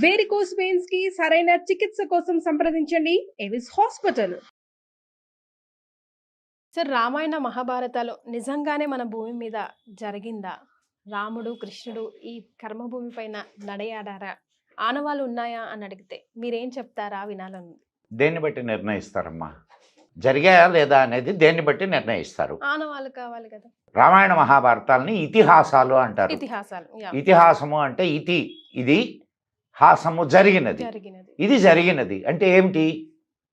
Varicose veins కి సరైన చికిత్స కోసం సంప్రదించండి ఎవిస్ హాస్పిటల్. సార్, రామాయణ మహాభారతాలు నిజంగానే మన భూమి మీద జరిగిందా? రాముడు కృష్ణుడు ఈ కర్మభూమి పైన నడయాడారా? ఆనవాళ్ళు ఉన్నాయా అని అడిగితే మీరేం చెప్తారా? వినాలని. దేన్ని బట్టి నిర్ణయిస్తారమ్మా? జరిగాయా లేదా అనేది దేన్ని బట్టి నిర్ణయిస్తారు? ఆనవాళ్ళు కావాలి కదా. రామాయణ మహాభారతాలని ఇతిహాసాలు అంటారు. ఇతిహాసాలు. ఇతిహాసము అంటే ఇది హాసము జరిగినది. ఇది జరిగినది అంటే ఏమిటి?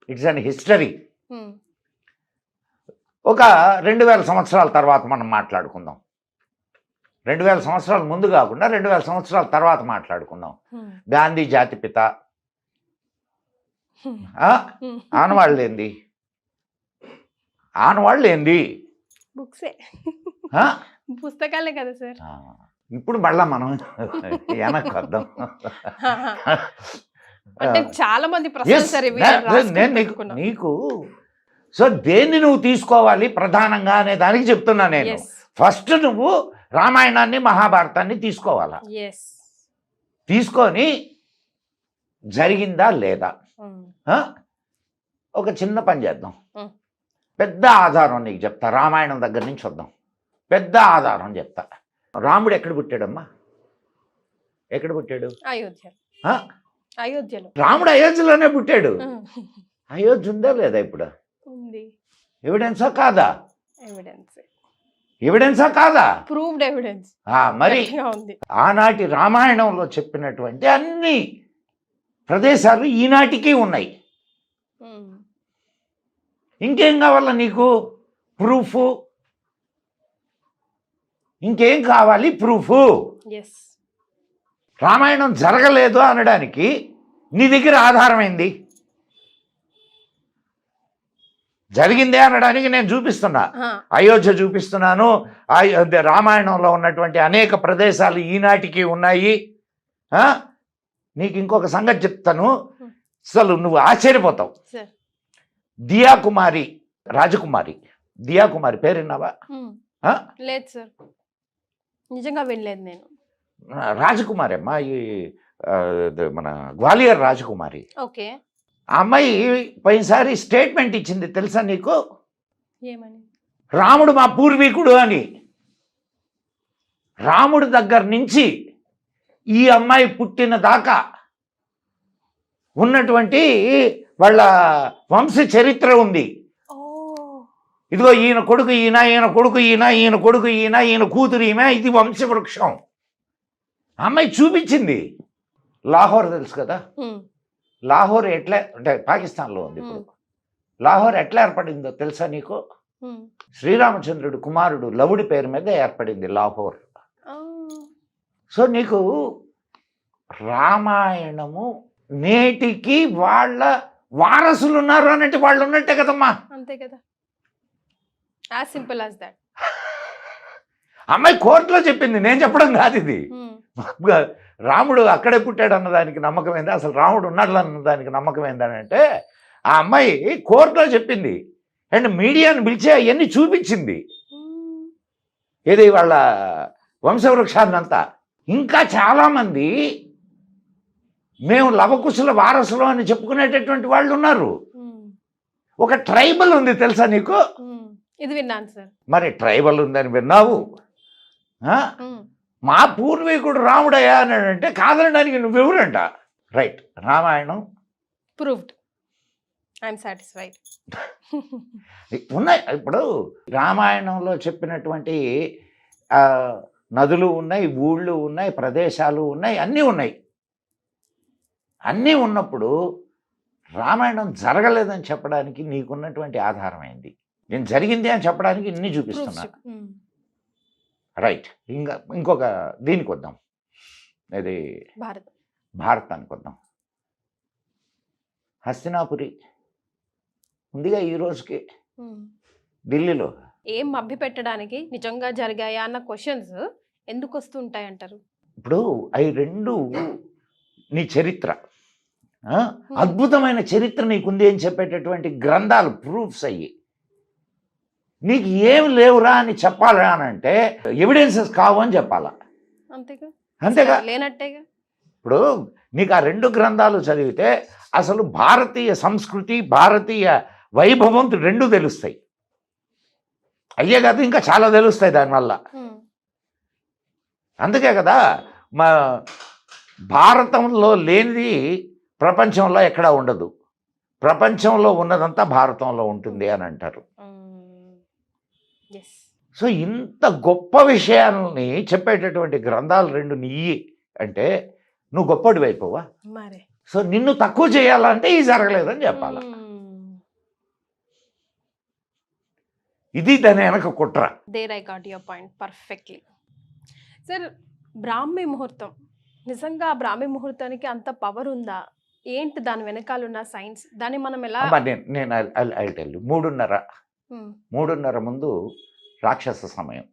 It's an history. ఒక 2000 సంవత్సరాల తర్వాత మనం మాట్లాడుకుందాం. 2000 సంవత్సరాల ముందు కాకుండా 2000 సంవత్సరాల తర్వాత మాట్లాడుకుందాం. గాంధీ జాతిపిత. ఆనవాళ్ళు ఏంది? ఆనవాళ్ళు ఏంది? బుక్సే, పుస్తకాలే కదా సార్. ఇప్పుడు మళ్ళా మనం వెనక్కి వద్దాం. అంటే చాలా మంది నీకు సో దేన్ని నువ్వు తీసుకోవాలి ప్రధానంగా అనే దానికి చెప్తున్నా నేను. ఫస్ట్ నువ్వు రామాయణాన్ని మహాభారతాన్ని తీసుకోవాలా? తీసుకొని జరిగిందా లేదా? ఒక చిన్న పని చేద్దాం. పెద్ద ఆధారం నీకు చెప్తా. రామాయణం దగ్గర నుంచి వద్దాం. పెద్ద ఆధారం చెప్తా. రాముడు ఎక్కడ పుట్టాడమ్మా? ఎక్కడ పుట్టాడు? అయోధ్యలో. రాముడు అయోధ్యలోనే పుట్టాడు. అయోధ్య ఉందా లేదా ఇప్పుడు? ఎవిడెన్సా కాదా? ఎవిడెన్సా కాదా? Proved evidence. మరి ఆనాటి రామాయణంలో చెప్పినటువంటి అన్ని ప్రదేశాలు ఈనాటికి ఉన్నాయి. ఇంకేం కావాలా నీకు? ప్రూఫ్. ఇంకేం కావాలి? ప్రూఫ్. రామాయణం జరగలేదు అనడానికి నీ దగ్గర ఆధారం ఏంది? జరిగిందే అనడానికి నేను చూపిస్తున్నా. అయోధ్య చూపిస్తున్నాను. రామాయణంలో ఉన్నటువంటి అనేక ప్రదేశాలు ఈనాటికి ఉన్నాయి. నీకు ఇంకొక సంగతి చెప్తాను, అసలు నువ్వు ఆశ్చర్యపోతావు. దియాకుమారి రాజకుమారి. దియాకుమారి పేరు విన్నావా? లేదు సార్, నిజంగా వినలేదు నేను. రాజకుమారి అమ్మా, ఈ మన గ్వాలియర్ రాజకుమారి. ఓకే. ఆ అమ్మాయి పోయినసారి స్టేట్మెంట్ ఇచ్చింది తెలుసా నీకు? ఏమని? రాముడు మా పూర్వీకుడు అని. రాముడి దగ్గర నుంచి ఈ అమ్మాయి పుట్టిన దాకా ఉన్నటువంటి వాళ్ళ వంశ చరిత్ర ఉంది. ఇదిగో ఈయన కొడుకు ఈయన, ఈయన కొడుకు ఈయన, ఈయన కొడుకు ఈయన, ఈయన కూతురు ఈమె, ఇది వంశవృక్షం. అమ్మాయి చూపించింది. లాహోర్ తెలుసు కదా? లాహోర్ ఎట్లా అంటే పాకిస్తాన్లో ఉంది ఇప్పుడు. లాహోర్ ఎట్లా ఏర్పడిందో తెలుసా నీకు? శ్రీరామచంద్రుడు కుమారుడు లవుడి పేరు మీద ఏర్పడింది లాహోర్. సో నీకు రామాయణము నేటికి వాళ్ళ వారసులు ఉన్నారు అన్నట్టు వాళ్ళు ఉన్నట్టే కదమ్మా. అంతే కదా. As simple as that. అమ్మాయి కోర్టులో చెప్పింది, నేను చెప్పడం కాదు ఇది. రాముడు అక్కడే పుట్టాడు అన్నదానికి నమ్మకం ఏంది? అసలు రాముడు ఉన్నాడు అన్నదానికి నమ్మకం ఏందని అంటే ఆ అమ్మాయి కోర్టులో చెప్పింది. అండ్ మీడియాను పిలిచి అవన్నీ చూపించింది. ఏది వాళ్ళ వంశవృక్షాన్నంతా. ఇంకా చాలామంది మేము లవకుశుల వారసులు అని చెప్పుకునేటటువంటి వాళ్ళు ఉన్నారు. ఒక ట్రైబల్ ఉంది తెలుసా నీకు? ఇది విన్నాను సార్. మరి ట్రైబల్ ఉందని విన్నావు? మా పూర్వీకుడు రాముడయ్యా అని అంటే కాదనడానికి నువ్వెవరంట? Right. Ramayanam proved. I'm satisfied. ఉన్నాయి. ఇప్పుడు రామాయణంలో చెప్పినటువంటి నదులు ఉన్నాయి, ఊళ్ళు ఉన్నాయి, ప్రదేశాలు ఉన్నాయి, అన్నీ ఉన్నాయి. అన్నీ ఉన్నప్పుడు రామాయణం జరగలేదని చెప్పడానికి నీకున్నటువంటి ఆధారం ఏంది? నేను జరిగింది అని చెప్పడానికి ఇన్ని చూపిస్తున్నా. రైట్. ఇంకొక దీనికి వద్దాం. ఇది భారతానికి వద్దాం. హస్తినాపురి ఉందిగా ఈ రోజుకి ఢిల్లీలో. ఏం మభ్య పెట్టడానికి నిజంగా జరిగాయా అన్న క్వశ్చన్స్ ఎందుకు వస్తుంటాయి అంటారు? ఇప్పుడు అవి రెండు నీ చరిత్ర, అద్భుతమైన చరిత్ర నీకుంది అని చెప్పేటటువంటి గ్రంథాలు, ప్రూఫ్స్ అయ్యి. నీకు ఏం లేవురా అని చెప్పాలా అని అంటే ఎవిడెన్సెస్ కావు అని చెప్పాలా. అంతేగా. అంతేగా. లేనట్టేగా. ఇప్పుడు నీకు ఆ 2 గ్రంథాలు చదివితే అసలు భారతీయ సంస్కృతి, భారతీయ వైభవం 2 తెలుస్తాయి. అయ్యే కాదు ఇంకా చాలా తెలుస్తాయి దానివల్ల. అందుకే కదా మా భారతంలో లేనిది ప్రపంచంలో ఎక్కడా ఉండదు, ప్రపంచంలో ఉన్నదంతా భారతంలో ఉంటుంది అని అంటారు. సో ఇంత గొప్ప విషయాలని చెప్పేటటువంటి గ్రంథాలు 2 నీయి అంటే నువ్వు గొప్పడివి అయిపోవా? మరి సో నిన్ను తక్కువ చేయాలంటే ఇది జరగలేదని చెప్పాలి. ఇది దాని వెనక కుట్ర. There I got your point perfectly. Sir, బ్రాహ్మీ ముహూర్తం నిజంగా ఆ బ్రాహ్మీ ముహూర్తానికి అంత పవర్ ఉందా? ఏంటి దాని వెనకాల ఉన్న సైన్స్? దాన్ని మనం ఎలా? నేను ఐ టెల్ యు. 3:30 ముందు రాక్షస సమయం,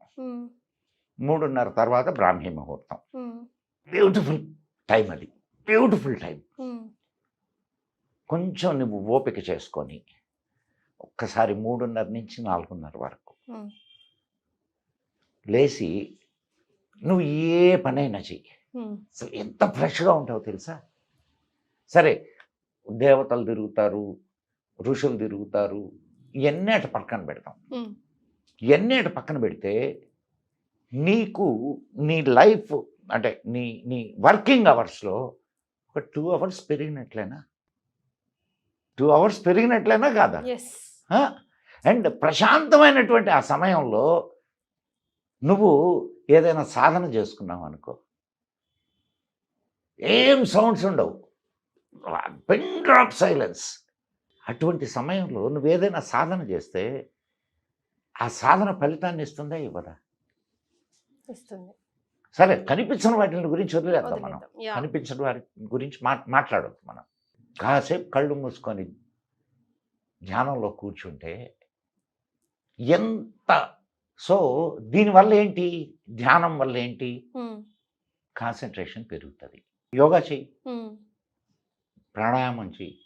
3:30 తర్వాత బ్రాహ్మీ ముహూర్తం. బ్యూటిఫుల్ టైం, అది బ్యూటిఫుల్ టైం. కొంచెం నువ్వు ఓపిక చేసుకొని ఒక్కసారి 3:30 నుంచి 4:30 వరకు లేచి నువ్వు ఏ పనైనా చెయ్యి. అసలు ఎంత ఫ్రెష్గా ఉంటావో తెలుసా? సరే, దేవతలు తిరుగుతారు, ఋషులు తిరుగుతారు, ఇవన్నీ అటు పక్కన పెడతాం. ఇవన్నీ అటు పక్కన పెడితే నీకు నీ లైఫ్ అంటే నీ వర్కింగ్ అవర్స్లో ఒక 2 hours పెరిగినట్లేనా? 2 hours పెరిగినట్లేనా కాదా? అండ్ ప్రశాంతమైనటువంటి ఆ సమయంలో నువ్వు ఏదైనా సాధన చేసుకున్నావు అనుకో, ఏం సౌండ్స్ ఉండవు, పిన్ డ్రాప్ సైలెన్స్. అటువంటి సమయంలో నువ్వు ఏదైనా సాధన చేస్తే ఆ సాధన ఫలితాన్ని ఇస్తుందా, ఇవ్వదా? ఇస్తుంది. సరే, కనిపించిన వాటి గురించి వదిలేద్దాం మనం. కనిపించిన వాటి గురించి మాట్లాడొద్దు మనం. కాసేపు కళ్ళు మూసుకొని ధ్యానంలో కూర్చుంటే ఎంత. సో దీనివల్ల ఏంటి? ధ్యానం వల్ల ఏంటి? కాన్సన్ట్రేషన్ పెరుగుతుంది. యోగా చెయ్యి, ప్రాణాయామం చెయ్యి,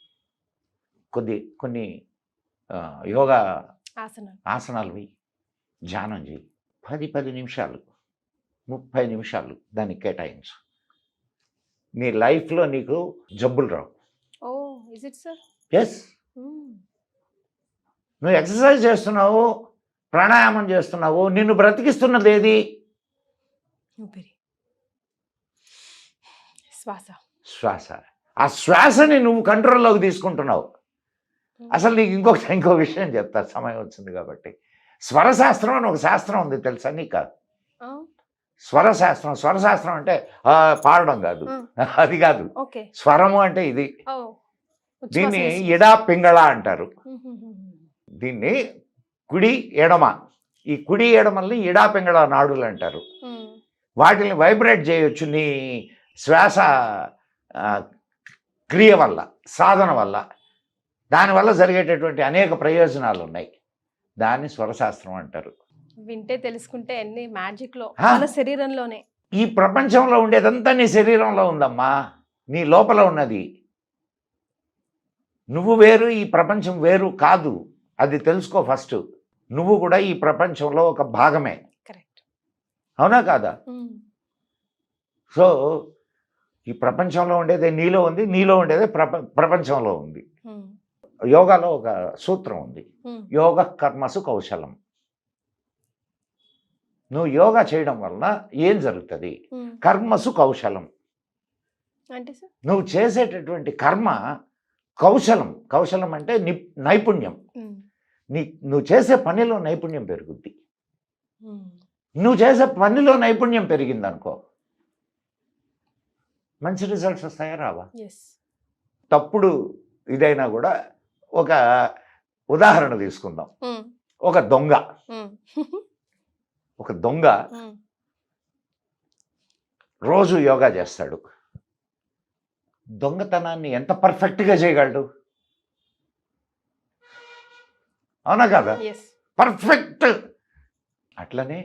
కొన్ని యోగా ఆసనాలు వెయ్యి, ధ్యానం చెయ్యి. 10 నిమిషాలు 30 నిమిషాలు దానికి కేటాయించు. నీ లైఫ్లో నీకు జబ్బులు రావు. ఎస్, నువ్వు ఎక్సర్సైజ్ చేస్తున్నావు, ప్రాణాయామం చేస్తున్నావు, నిన్ను బ్రతికిస్తున్నది ఏది? శ్వాస. ఆ శ్వాసని నువ్వు కంట్రోల్లోకి తీసుకుంటున్నావు. అసలు నీకు ఇంకో విషయం చెప్తా, సమయం వచ్చింది కాబట్టి. స్వరశాస్త్రం అని ఒక శాస్త్రం ఉంది, తెలుసా నీకు? స్వరశాస్త్రం అంటే పాడడం కాదు, అది కాదు. స్వరము అంటే ఇది. దీన్ని ఎడా పింగళ అంటారు. దీన్ని కుడి ఎడమ, ఈ కుడి ఎడమల్ని ఎడా పింగళ నాడులు అంటారు. వాటిని వైబ్రేట్ చేయొచ్చు నీ శ్వాస క్రియ వల్ల, సాధన వల్ల. దానివల్ల జరిగేటటువంటి అనేక ప్రయోజనాలు ఉన్నాయి. దాన్ని స్వరశాస్త్రం అంటారు. వింటే తెలుసుకుంటే ఎన్ని మ్యాజిక్ లో మన శరీరంలోనే. ఈ ప్రపంచంలో ఉండేదంతా నీ శరీరంలో ఉందమ్మా, నీ లోపల ఉన్నది. నువ్వు వేరు, ఈ ప్రపంచం వేరు కాదు. అది తెలుసుకో ఫస్ట్. నువ్వు కూడా ఈ ప్రపంచంలో ఒక భాగమే. కరెక్ట్, అవునా కాదా? సో ఈ ప్రపంచంలో ఉండేదే నీలో ఉంది, నీలో ఉండేదే ప్రపంచంలో ఉంది. యోగాలో ఒక సూత్రం ఉంది, యోగ కర్మసు కౌశలం. నువ్వు యోగా చేయడం వలన ఏం జరుగుతుంది? కర్మసు కౌశలం. నువ్వు చేసేటటువంటి కర్మ కౌశలం. కౌశలం అంటే నైపుణ్యం. నువ్వు చేసే పనిలో నైపుణ్యం పెరుగుద్ది. నువ్వు చేసే పనిలో నైపుణ్యం పెరిగిందనుకో, మంచి రిజల్ట్స్ వస్తాయా, రావా? తప్పుడు ఇదైనా కూడా ఒక ఉదాహరణ తీసుకుందాం. ఒక దొంగ రోజు యోగా చేస్తాడు. దొంగతనాన్ని ఎంత పర్ఫెక్ట్గా చేయగలడు? అవునా కదా? పర్ఫెక్ట్. అట్లనే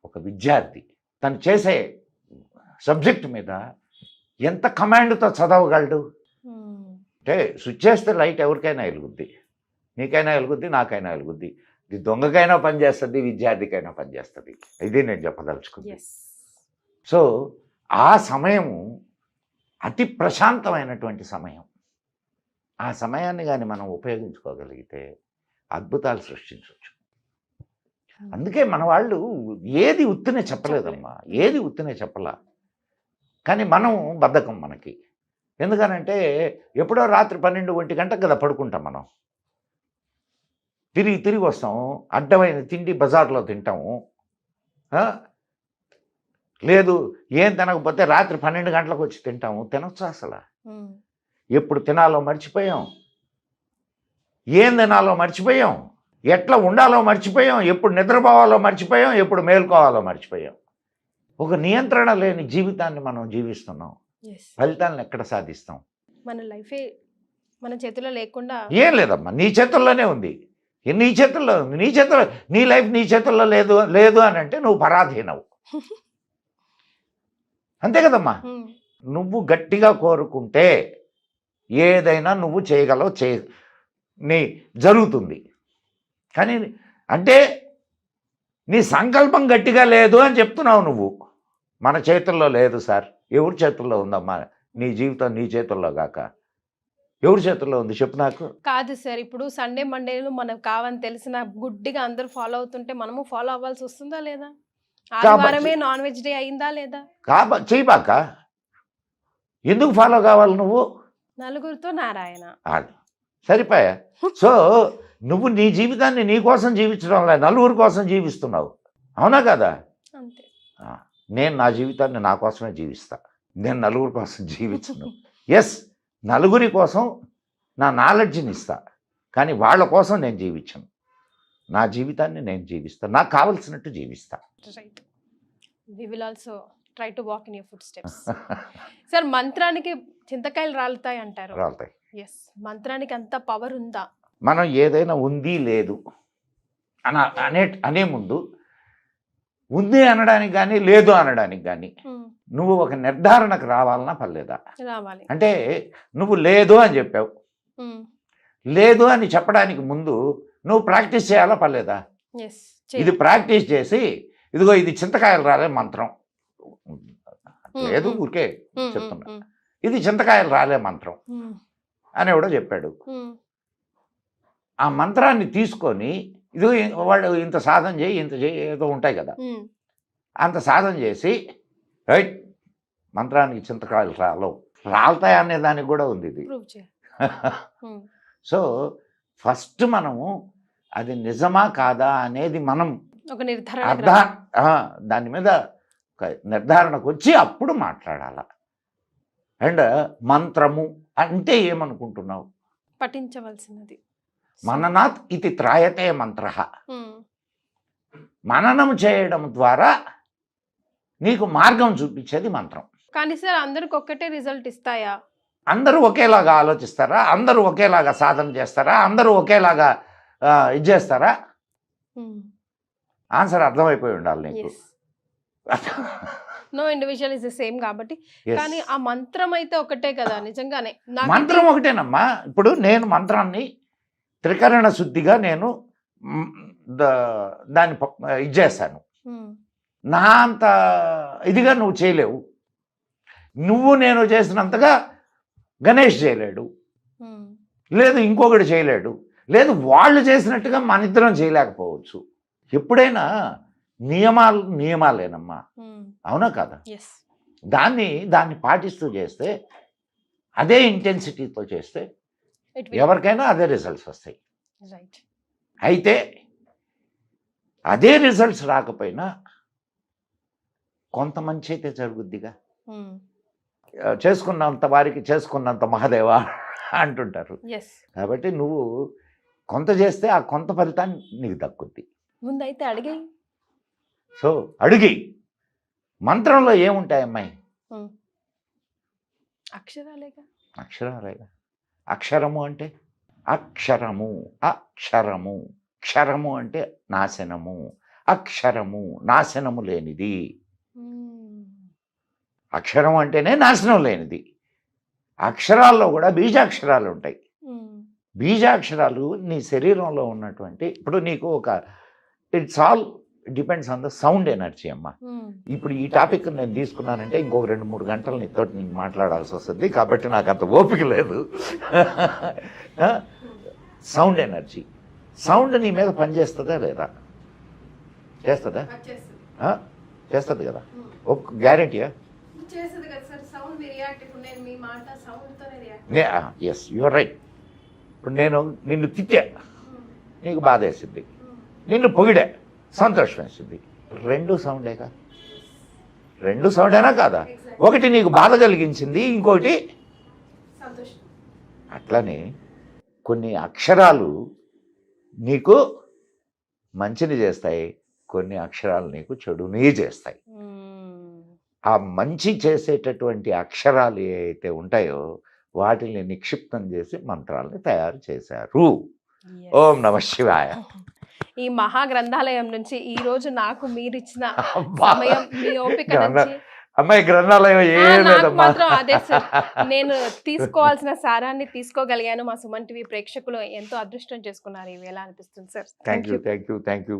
ఒక విద్యార్థి తను చేసే సబ్జెక్ట్ మీద ఎంత కమాండ్తో చదవగలడు? అంటే స్విచ్ చేస్తే లైట్ ఎవరికైనా వెలుగుద్ది, నీకైనా వెలుగుద్ది, నాకైనా వెలుగుద్ది. ఇది దొంగకైనా పనిచేస్తుంది, విద్యార్థికైనా పనిచేస్తుంది. ఇది నేను చెప్పదలుచుకుంది. సో ఆ సమయము అతి ప్రశాంతమైనటువంటి సమయం. ఆ సమయాన్ని కానీ మనం ఉపయోగించుకోగలిగితే అద్భుతాలు సృష్టించవచ్చు. అందుకే మన వాళ్ళు ఏది ఉత్తినే చెప్పలేదమ్మా, ఏది ఉత్తినే చెప్పలా. కానీ మనం బద్ధకం మనకి. ఎందుకనంటే ఎప్పుడో రాత్రి 12-1 గంటకు కదా పడుకుంటాం మనం. తిరిగి వస్తాం, అడ్డమైన తిండి బజార్లో తింటాము. లేదు ఏం తినకపోతే రాత్రి 12 గంటలకు వచ్చి తింటాము. తినొచ్చు అసలు. ఎప్పుడు తినాలో మర్చిపోయాం, ఏం తినాలో మర్చిపోయాం, ఎట్లా ఉండాలో మర్చిపోయాం, ఎప్పుడు నిద్రపోవాలో మర్చిపోయాం, ఎప్పుడు మేల్కోవాలో మర్చిపోయాం. ఒక నియంత్రణ లేని జీవితాన్ని మనం జీవిస్తున్నాం. ఫలితాలను ఎక్కడ సాధిస్తాం? మన లైఫే మన చేతిలో లేకుండా ఏం లేదమ్మా, నీ చేతుల్లోనే ఉంది. నీ చేతుల్లో ఉంది, నీ లైఫ్ నీ చేతుల్లో లేదు అని అంటే నువ్వు పరాధీనవు. అంతే కదమ్మా. నువ్వు గట్టిగా కోరుకుంటే ఏదైనా నువ్వు చేయగలవు, నీ జరుగుతుంది. కానీ అంటే నీ సంకల్పం గట్టిగా లేదు అని చెప్తున్నావు నువ్వు. మన చేతుల్లో లేదు సార్. ఎవరి చేతుల్లో ఉందమ్మా? నీ జీవితం నీ చేతుల్లో కాక ఎవరి చేతుల్లో ఉంది చెప్పు నాకు. కాదు సార్, ఇప్పుడు సండే మండేలు మనకు కావని తెలిసిన గుడ్డిగా అందరూ ఫాలో అవుతుంటే మనము ఫాలో అవ్వాల్సి వస్తుందా లేదా? ఆదివారమే నాన్ వెజ్ డే అయిందా లేదా? చేయబాక. ఎందుకు ఫాలో కావాలి నువ్వు? నలుగురితో నారాయణ సరిపోయా. సో నువ్వు నీ జీవితాన్ని నీ కోసం జీవించడం లేదు, నలుగురి కోసం జీవిస్తున్నావు. అవునా కదా? అంతే. నేను నా జీవితాన్ని నా కోసమే జీవిస్తా, నేను నలుగురి కోసం జీవించను. ఎస్, నలుగురి కోసం నా నాలెడ్జ్ని ఇస్తా, కానీ వాళ్ళ కోసం నేను జీవించను. నా జీవితాన్ని నేను జీవిస్తా, నాకు కావలసినట్టు జీవిస్తా. Right. We will also try to walk in your footsteps. Sir, మంత్రానికి చింతకాయలు రాలుతాయి అంటారు. రాలుతాయి. ఎస్, మంత్రానికి అంత పవర్ ఉందా? మనం ఏదైనా ఉంది లేదు అనే ముందు ఉంది అనడానికి కానీ లేదు అనడానికి కానీ నువ్వు ఒక నిర్ధారణకు రావాలన్నా పర్లేదా? రావాలి. అంటే నువ్వు లేదు అని చెప్పావు, లేదు అని చెప్పడానికి ముందు నువ్వు ప్రాక్టీస్ చేయాలా పర్లేదా? ఇది ప్రాక్టీస్ చేసి ఇదిగో ఇది చింతకాయలు రాలే మంత్రం లేదు, ఊరికే చెప్తున్నా, ఇది చింతకాయలు రాలే మంత్రం అని ఎవడో చెప్పాడు. ఆ మంత్రాన్ని తీసుకొని ఇది వాడు ఇంత సాధన చేయి ఇంత చేయి ఏదో ఉంటాయి కదా, అంత సాధన చేసి రైట్ మంత్రానికి చింతకాయలు రాలుతాయి అనే దానికి కూడా ఉంది ఇది. సో ఫస్ట్ మనము అది నిజమా కాదా అనేది మనం దాని మీద ఒక నిర్ధారణకు వచ్చి అప్పుడు మాట్లాడాల. అండ్ మంత్రము అంటే ఏమనుకుంటున్నావు? పఠించవలసినది. మననాత్ ఇది త్రాయతే మంత్ర. మననం చేయడం ద్వారా నీకు మార్గం చూపించేది మంత్రం. కానీ సార్, అందరికి ఒక్కటే రిజల్ట్ ఇస్తాయా? అందరూ ఒకేలాగా ఆలోచిస్తారా? అందరూ ఒకేలాగా సాధన చేస్తారా? అందరూ ఒకేలాగా ఇది చేస్తారా? ఆన్సర్ అర్థమైపోయి ఉండాలి నీకు. No individual is the same కాబట్టి. కానీ ఆ మంత్రం అయితే ఒకటే కదా నిజంగానే? మంత్రం ఒకటేనమ్మా. ఇప్పుడు నేను మంత్రాన్ని త్రికరణ శుద్ధిగా నేను దాన్ని ఇది చేస్తాను. నా అంత ఇదిగా నువ్వు చేయలేవు, నువ్వు నేను చేసినంతగా గణేష్ చేయలేడు, లేదు ఇంకొకటి చేయలేడు, లేదు వాళ్ళు చేసినట్టుగా మన ఇద్దరం చేయలేకపోవచ్చు. ఎప్పుడైనా నియమాలేనమ్మా, అవునా కదా? దాన్ని పాటిస్తూ చేస్తే, అదే ఇంటెన్సిటీతో చేస్తే ఎవరికైనా అదే రిజల్ట్స్ వస్తాయి. అయితే అదే రిజల్ట్స్ రాకపోయినా కొంత మంచి అయితే జరుగుద్దిగా. చేసుకున్నంత వారికి చేసుకున్నంత మహాదేవా అంటుంటారు. కాబట్టి నువ్వు కొంత చేస్తే ఆ కొంత ఫలితాన్ని నీకు దక్కుద్ది. ముందైతే అడిగి. సో అడిగి మంత్రంలో ఏముంటాయి అమ్మాయి? అక్షరాలేగా. అక్షరము అంటే అక్షరము, అక్షరము, క్షరము అంటే నాశనము, అక్షరము నాశనము లేనిది. అక్షరం అంటేనే నాశనం లేనిది. అక్షరాల్లో కూడా బీజాక్షరాలు ఉంటాయి. బీజాక్షరాలు నీ శరీరంలో ఉన్నటువంటి, ఇప్పుడు నీకు ఒక it's all depends on the sound energy అమ్మ. ఇప్పుడు ఈ టాపిక్ నేను తీసుకున్నానంటే ఇంకొక 2-3 గంటలు నీతో నేను మాట్లాడాల్సి వస్తుంది, కాబట్టి నాకు అంత ఓపిక లేదు. సౌండ్ ఎనర్జీ, సౌండ్ నీ మీద పనిచేస్తుందా లేదా? చేస్తుందా? చేస్తుంది కదా, ఒక గ్యారెంటీయా? Yes, your right. ఇప్పుడు నేను నిన్ను తిట్టా, నీకు బాధ వేసింది, నిన్ను పొగిడా, సంతోషం వేసింది. 2 సౌండేగా, 2 సౌండేనా కాదా? ఒకటి నీకు బాధ కలిగించింది, ఇంకోటి అట్లనే కొన్ని అక్షరాలు నీకు మంచిని చేస్తాయి, కొన్ని అక్షరాలు నీకు చెడుని చేస్తాయి. ఆ మంచి చేసేటటువంటి అక్షరాలు ఏవైతే ఉంటాయో వాటిని నిక్షిప్తం చేసి మంత్రాలని తయారు చేశారు. ఓం నమ శివాయ. ఈ మహా గ్రంథాలయం నుంచి ఈ రోజు నాకు మీరు ఇచ్చిన అబ్బా. సమయం, మీ ఓపిక నుంచి అమ్మాయి గ్రంథాలయం నాకు లేదమ్మా. మాత్రం అదే సార్, నేను తీసుకోవాల్సిన సారాన్ని తీసుకోగలిగాను. మా సుమన్ టీవీ ప్రేక్షకులు ఎంతో అదృష్టం చేసుకున్నారు ఈ వేళ అనిపిస్తుంది సార్. Thank you.